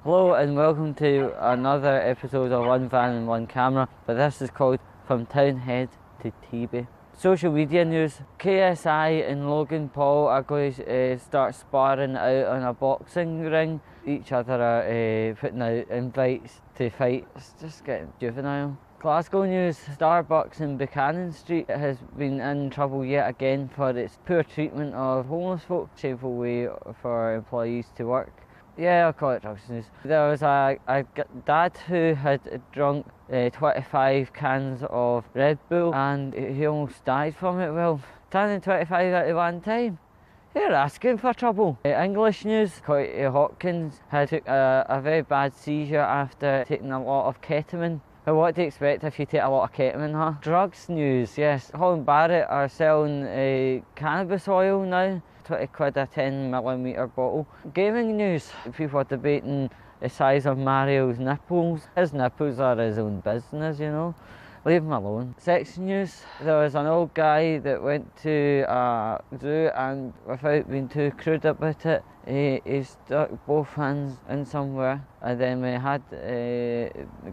Hello and welcome to another episode of One Van and One Camera, but this is called From Townhead to Tebay. Social media news. KSI and Logan Paul are going to start sparring out on a boxing ring. Each other are putting out invites to fight. It's just getting juvenile. Glasgow news. Starbucks in Buchanan Street has been in trouble yet again for its poor treatment of homeless folk. Shameful way for employees to work. Yeah, I'll call it drugs news. There was a dad who had drunk 25 cans of Red Bull and he almost died from it. Well, turning 25 at one time, you're asking for trouble. English news. Courtney Hopkins had took a very bad seizure after taking a lot of ketamine. Well, what do you expect if you take a lot of ketamine, huh? Drugs news, yes. Holland Barrett are selling cannabis oil now. 20 quid a 10mm bottle. Gaming news. People are debating the size of Mario's nipples. His nipples are his own business, you know. Leave him alone. Sex news. There was an old guy that went to a zoo and without being too crude about it, he stuck both hands in somewhere, and then when he had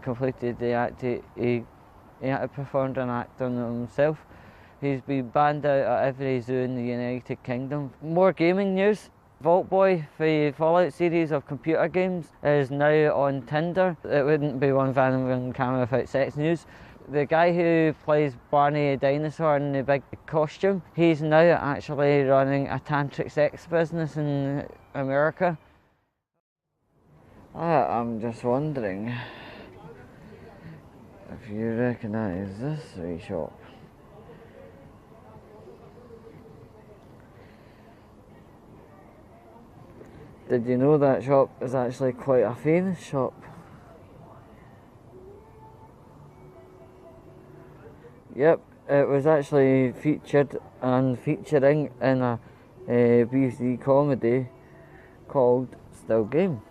completed the act, he had performed an act on himself. He's been banned out at every zoo in the United Kingdom. More gaming news. Vault Boy, the Fallout series of computer games, is now on Tinder. It wouldn't be One Van and One Camera without sex news. The guy who plays Barney the dinosaur in the big costume, he's now actually running a tantric sex business in America. I'm just wondering if you recognise this wee shop. Did you know that shop is actually quite a famous shop? Yep, it was actually featured and featuring in a BBC comedy called Still Game.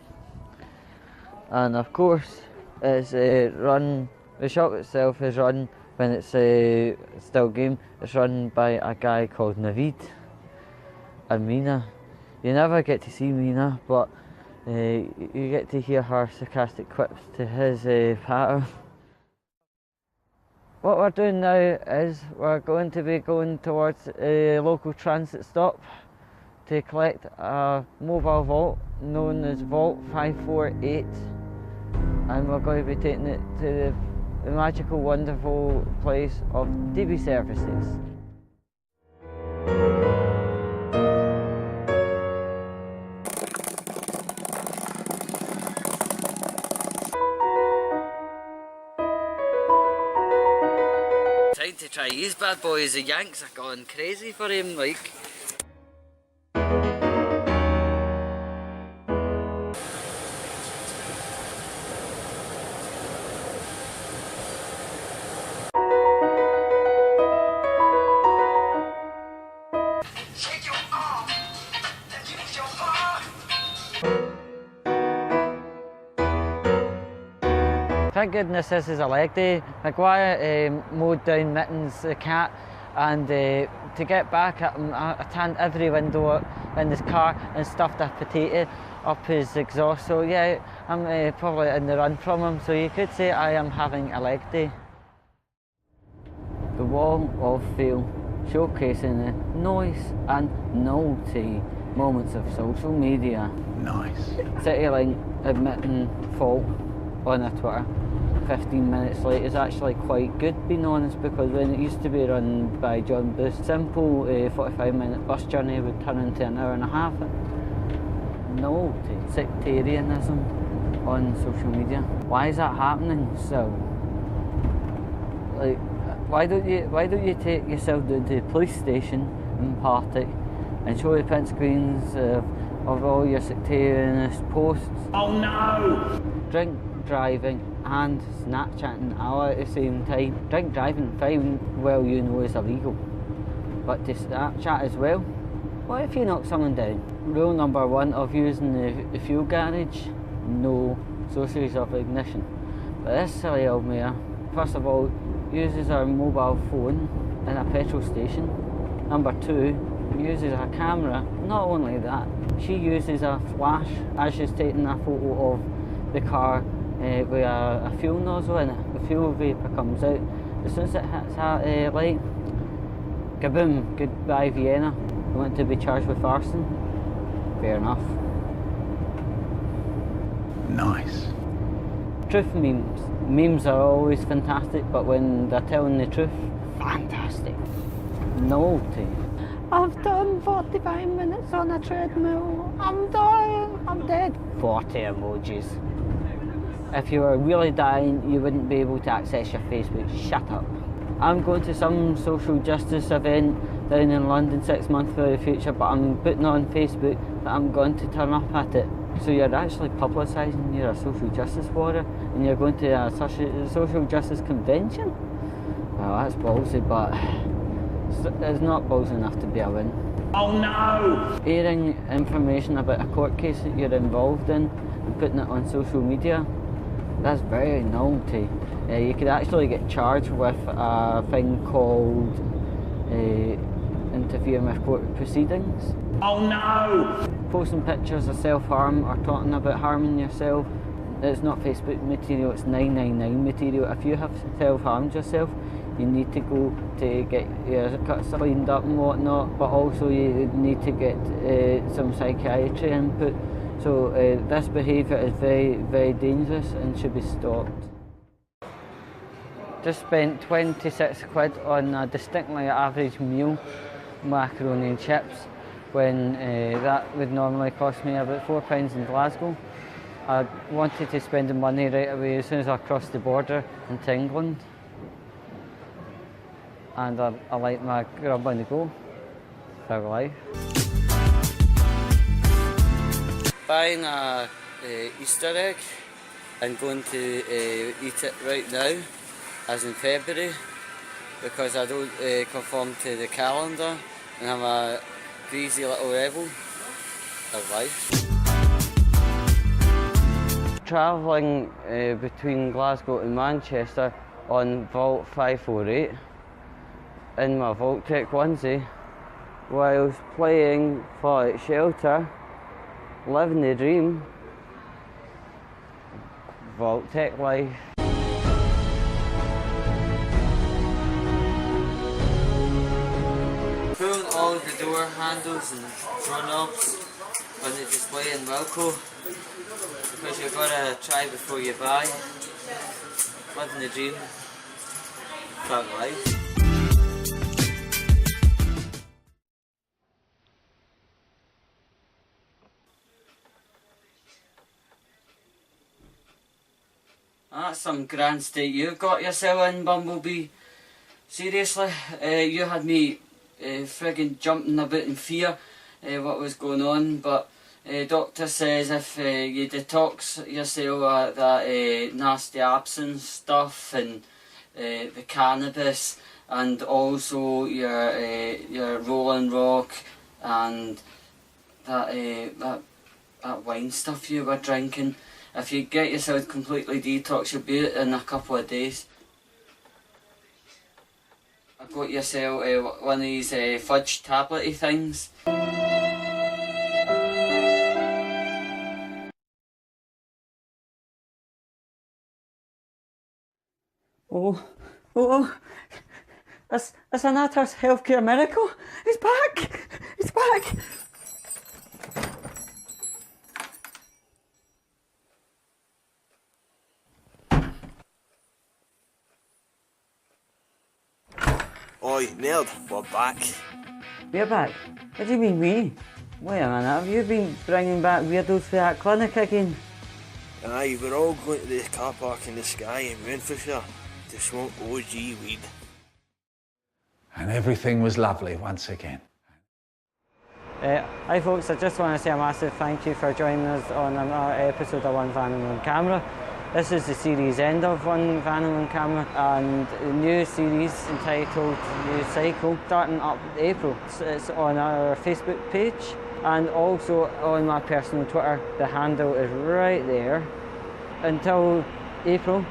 And of course, it's run, the shop itself is run, when it's Still Game, it's run by a guy called Naveed and Mina. You never get to see Mina, but you get to hear her sarcastic quips to his patter. What we're doing now is we're going to be going towards a local transit stop to collect a mobile vault known as Vault 548, and we're going to be taking it to the magical, wonderful place of DB services. Time to try these bad boys. The Yanks are going crazy for him, like. Shake your arm and use your paw. Thank goodness this is a leg day. Maguire mowed down Mittens the cat, and to get back at him, I tanned every window up in his car and stuffed a potato up his exhaust. So yeah, I'm probably in the run from him, so you could say I am having a leg day. The Wall of Fame, showcasing the noise and novelty moments of social media. Nice. CityLink admitting fault on their Twitter 15 minutes late is actually quite good, being honest, because when it used to be run by John Booth, simple 45-minute bus journey would turn into an hour and a half. Novelty, sectarianism on social media. Why is that happening still? Like, why don't you take yourself to the police station in Partick and show the print screens of all your sectarianist posts? Oh no! Drink driving and Snapchatting all at the same time. Drink driving, fine, well, you know is illegal, but to Snapchat as well? What if you knock someone down? Rule number 1 of using the fuel garage: no sources of ignition. But this silly old mare, first of all, uses her mobile phone in a petrol station. Number 2, uses a camera. Not only that, she uses a flash as she's taking a photo of the car with a fuel nozzle in it. The fuel vapour comes out. As soon as it hits that light, kaboom, goodbye Vienna. You want to be charged with arson? Fair enough. Nice. Truth memes. Memes are always fantastic, but when they're telling the truth, fantastic. Novelty. I've done 45 minutes on a treadmill. I'm dying. I'm dead. 40 emojis. If you were really dying, you wouldn't be able to access your Facebook. Shut up. I'm going to some social justice event down in London 6 months for the future, but I'm putting on Facebook that I'm going to turn up at it. So you're actually publicising you're a social justice warrior and you're going to a social justice convention? Well, that's ballsy, but it's not ballsy enough to be a win. Oh no! Airing information about a court case that you're involved in and putting it on social media, that's very naughty. You could actually get charged with a thing called interfering with court proceedings. Oh no! Posting pictures of self-harm or talking about harming yourself, it's not Facebook material, it's 999 material. If you have self-harmed yourself, you need to go to get your cuts cleaned up and whatnot, but also you need to get some psychiatry input. So this behaviour is very, very dangerous and should be stopped. Just spent 26 quid on a distinctly average meal, macaroni and chips, when that would normally cost me about £4 in Glasgow. I wanted to spend the money right away as soon as I crossed the border into England. And I like my grub on the go for life. Buying a Easter egg and going to eat it right now, as in February, because I don't conform to the calendar and I'm a greasy little rebel of life. Travelling between Glasgow and Manchester on Vault 548 in my Vault-Tec onesie whilst playing Fallout Shelter, living the dream, Vault-Tec life. Pulling all the door handles and door knobs on the display in Wilco, because you've got to try before you buy. Living the dream, fun life. That's some grand state you've got yourself in, Bumblebee. Seriously, you had me friggin' jumping about in fear what was going on, but doctor says if you detox yourself that nasty absinthe stuff and the cannabis and also your Rolling Rock and that wine stuff you were drinking, if you get yourself completely detox, you'll be out in a couple of days. I got yourself one of these fudge tablet-y things. Oh, that's an utter healthcare miracle. It's back! It's back! Oi, nerd, we're back. We're back? What do you mean we? Wait a minute, have you been bringing back weirdos for that clinic again? Aye, we're all going to the car park in the Sky in Renfrewshire to smoke OG weed. And everything was lovely once again. Hi folks, I just want to say a massive thank you for joining us on another episode of One Van and One Camera. This is the series end of One Van and One Camera, and a new series entitled New Cycle, starting up in April. It's on our Facebook page and also on my personal Twitter. The handle is right there. Until April,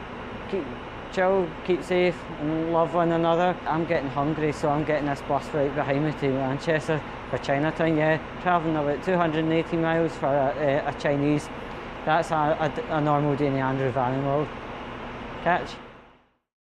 keep chill, keep safe and love one another. I'm getting hungry, so I'm getting this bus right behind me to Manchester for Chinatown. Yeah, travelling about 280 miles for a Chinese That's a normal day in the Andrew Vanning world. Catch?